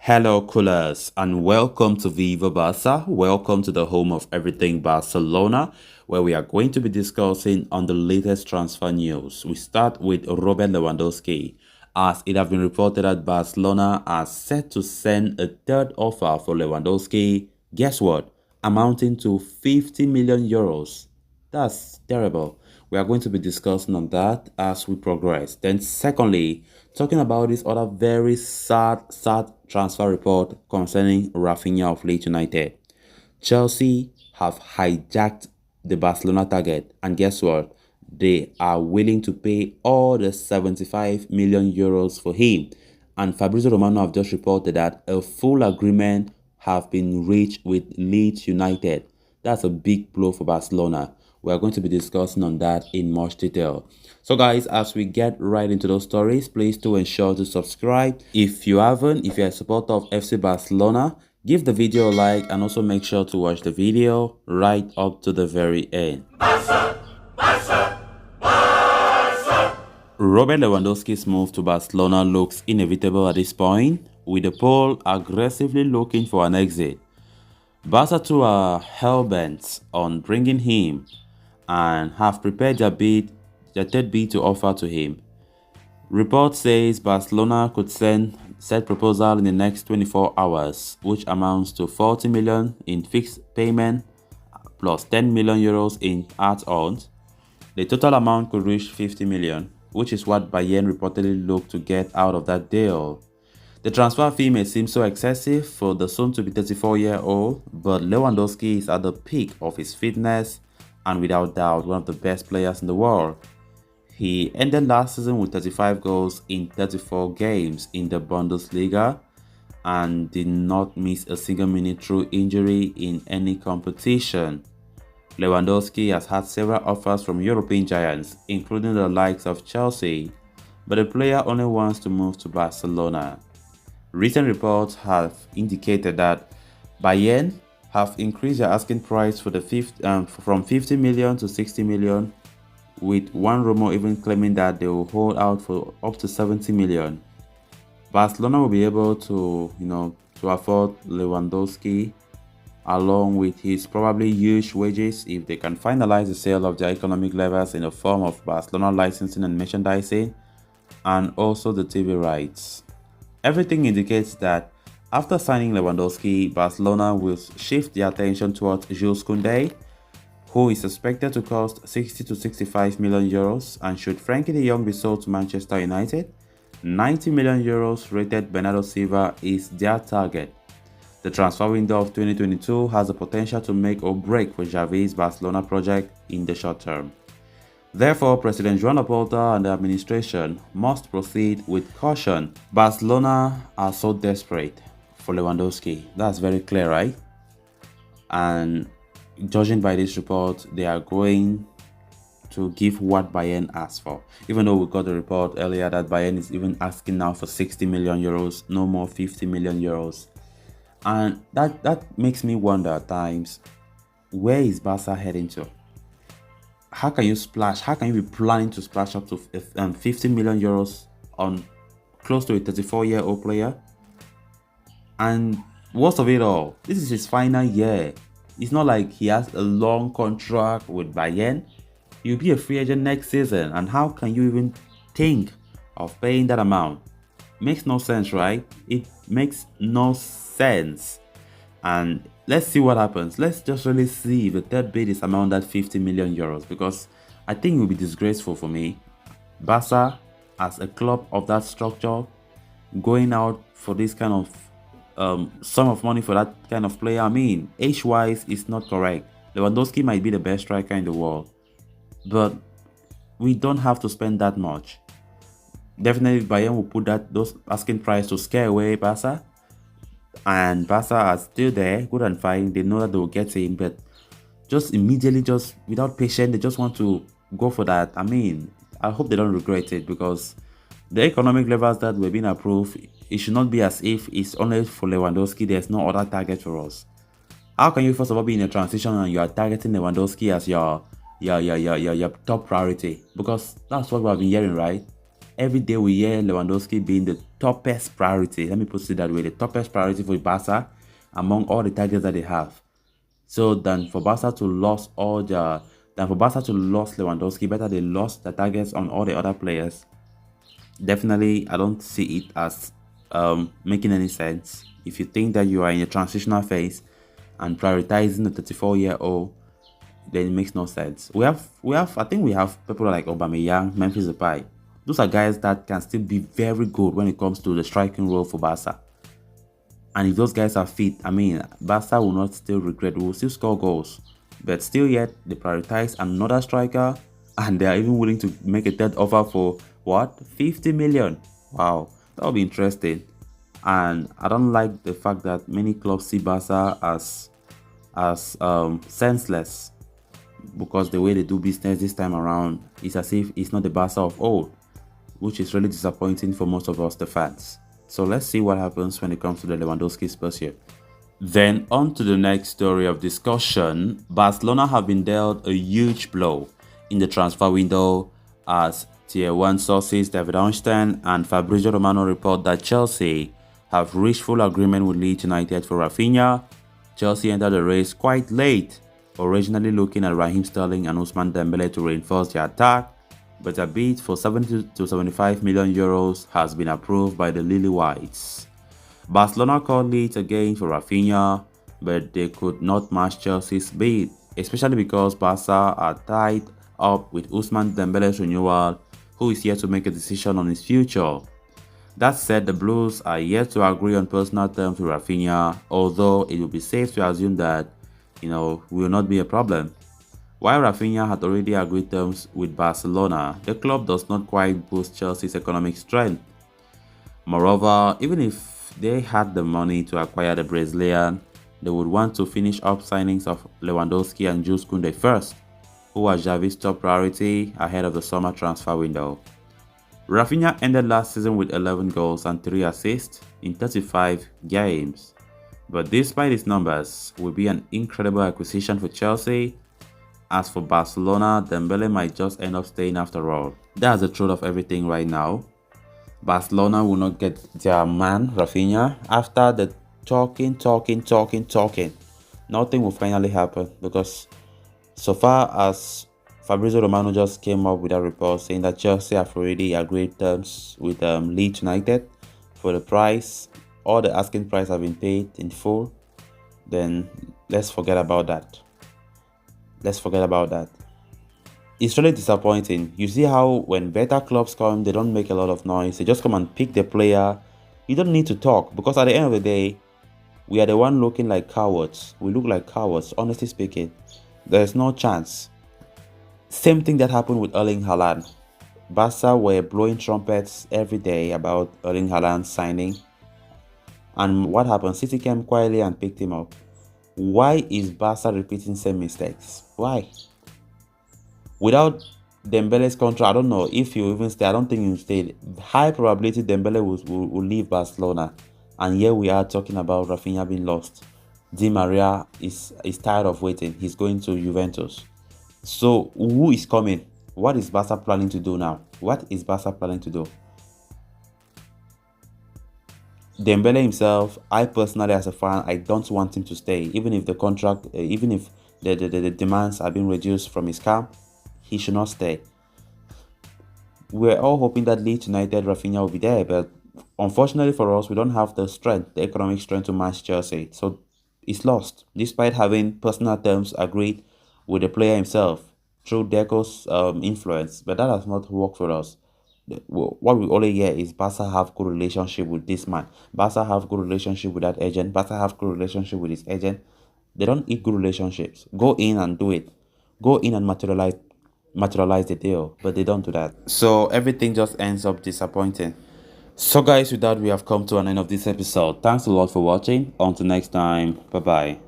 Hello, coolers, and welcome to Viva Barca. Welcome to the home of everything Barcelona, where we are going to be discussing on the latest transfer news. We start with Robert Lewandowski, as it has been reported that Barcelona are set to send a third offer for Lewandowski. Guess what? Amounting to 50 million euros. That's terrible. We are going to be discussing on that as we progress. Then secondly, talking about this other very sad transfer report concerning Raphinha of Leeds United. Chelsea have hijacked the Barcelona target, and guess what? They are willing to pay all the 75 million euros for him. And Fabrizio Romano have just reported that a full agreement have been reached with Leeds United. That's a big blow for Barcelona. We are going to be discussing on that in much detail. So guys, as we get right into those stories, please do ensure to subscribe. If you haven't, if you're a supporter of FC Barcelona, give the video a like and also make sure to watch the video right up to the very end. Barca! Barca! Barca! Robert Lewandowski's move to Barcelona looks inevitable at this point, with the poll aggressively looking for an exit. Barca too are hell-bent on bringing him and have prepared their third bid to offer to him. Report says Barcelona could send said proposal in the next 24 hours, which amounts to 40 million in fixed payment plus 10 million euros in add-ons. The total amount could reach 50 million, which is what Bayern reportedly looked to get out of that deal. The transfer fee may seem so excessive for the soon-to-be 34-year-old, but Lewandowski is at the peak of his fitness and without doubt one of the best players in the world. He ended last season with 35 goals in 34 games in the Bundesliga and did not miss a single minute through injury in any competition. Lewandowski has had several offers from European giants, including the likes of Chelsea, but the player only wants to move to Barcelona. Recent reports have indicated that Bayern have increased their asking price for from 50 million to 60 million, with one rumor even claiming that they will hold out for up to 70 million. Barcelona will be able to, to afford Lewandowski along with his probably huge wages if they can finalize the sale of their economic levers in the form of Barcelona licensing and merchandising and also the TV rights. Everything indicates that after signing Lewandowski, Barcelona will shift their attention towards Jules Koundé, who is expected to cost 60 to 65 million euros, and should Frankie de Jong be sold to Manchester United, 90 million euros rated Bernardo Silva is their target. The transfer window of 2022 has the potential to make or break for Xavi's Barcelona project in the short term. Therefore, President Joan Laporta and the administration must proceed with caution. Barcelona are so desperate for Lewandowski. That's very clear, right? And judging by this report, they are going to give what Bayern asked for. Even though we got the report earlier that Bayern is even asking now for 60 million euros, no more 50 million euros. And that makes me wonder at times, where is Barca heading to? How can you splash? How can you be planning to splash up to 50 million euros on close to a 34-year-old player? And worst of it all, this is his final year. It's not like he has a long contract with Bayern. He'll be a free agent next season. And how can you even think of paying that amount? Makes no sense, right? It makes no sense. And let's see what happens. Let's just really see if the third bid is around that 50 million euros, because I think it will be disgraceful for me. Barca, as a club of that structure, going out for this kind of sum of money for that kind of player, I mean, age-wise, is not correct. Lewandowski might be the best striker in the world, but we don't have to spend that much. Definitely, Bayern will put those asking price to scare away Barca. And Barca are still there, good and fine. They know that they will get him, but just immediately, just without patience, they just want to go for that. I mean, I hope they don't regret it, because the economic levels that were being approved, it should not be as if it's only for Lewandowski. There's no other target for us. How can you first of all be in a transition and you are targeting Lewandowski as your top priority? Because that's what we have been hearing, right? Every day we hear Lewandowski being the toughest priority. Let me put it that way: the toughest priority for Barca among all the targets that they have. So than for Barca to lose Lewandowski, better they lost the targets on all the other players. Definitely, I don't see it as making any sense. If you think that you are in a transitional phase and prioritizing the 34-year-old, then it makes no sense. I think we have people like Aubameyang, Memphis Depay. Those are guys that can still be very good when it comes to the striking role for Barca. And if those guys are fit, I mean, Barca will not still regret. We will still score goals. But still yet, they prioritize another striker, and they are even willing to make a third offer for, what, 50 million? Wow, that would be interesting. And I don't like the fact that many clubs see Barca as senseless, because the way they do business this time around is as if it's not the Barca of old, which is really disappointing for most of us, the fans. So let's see what happens when it comes to the Lewandowski Spurs here. Then on to the next story of discussion. Barcelona have been dealt a huge blow in the transfer window, as Tier 1 sources David Einstein and Fabrizio Romano report that Chelsea have reached full agreement with Leeds United for Raphinha. Chelsea entered the race quite late, originally looking at Raheem Sterling and Ousmane Dembele to reinforce their attack, but a bid for 70 to 75 million euros has been approved by the Lily Whites. Barcelona called Leeds again for Raphinha, but they could not match Chelsea's bid, especially because Barca are tied up with Ousmane Dembele's renewal, who is yet to make a decision on his future. That said, the Blues are yet to agree on personal terms with Raphinha, although it will be safe to assume that, will not be a problem. While Raphinha had already agreed terms with Barcelona, the club does not quite boost Chelsea's economic strength. Moreover, even if they had the money to acquire the Brazilian, they would want to finish up signings of Lewandowski and Jules Koundé first, who are Xavi's top priority ahead of the summer transfer window. Raphinha ended last season with 11 goals and 3 assists in 35 games, but despite his numbers, will be an incredible acquisition for Chelsea. As for Barcelona, Dembele might just end up staying after all. That's the truth of everything right now. Barcelona will not get their man, Raphinha, after the talking. Nothing will finally happen, because so far as Fabrizio Romano just came up with a report saying that Chelsea have already agreed terms with Leeds United for the price. All the asking price have been paid in full. Then let's forget about that. It's really disappointing. You see how when better clubs come, they don't make a lot of noise. They just come and pick the player. You don't need to talk, because at the end of the day, we are the one looking like cowards. We look like cowards, honestly speaking. There's no chance. Same thing that happened with Erling Haaland. Barca were blowing trumpets every day about Erling Haaland signing. And what happened? City came quietly and picked him up. Why is Barca repeating same mistakes? Why? Without Dembele's contract, I don't know if he will even stay. I don't think he will stay. High probability Dembele will leave Barcelona. And here we are talking about Raphinha being lost. Di Maria is tired of waiting. He's going to Juventus. So who is coming? What is Barca planning to do now? Dembele himself, I personally as a fan, I don't want him to stay. Even if the contract, even if the demands are being reduced from his camp, he should not stay. We're all hoping that Leeds United, Raphinha will be there, but unfortunately for us, we don't have the economic strength to match Chelsea. So it's lost, despite having personal terms agreed with the player himself through Deco's influence. But that has not worked for us. What we only hear is Barca have good relationship with this man. Barca have good relationship with that agent. Barca have good relationship with his agent. They don't eat good relationships. Go in and do it. Go in and materialize the deal. But they don't do that. So everything just ends up disappointing. So guys, with that, we have come to an end of this episode. Thanks a lot for watching. Until next time. Bye-bye.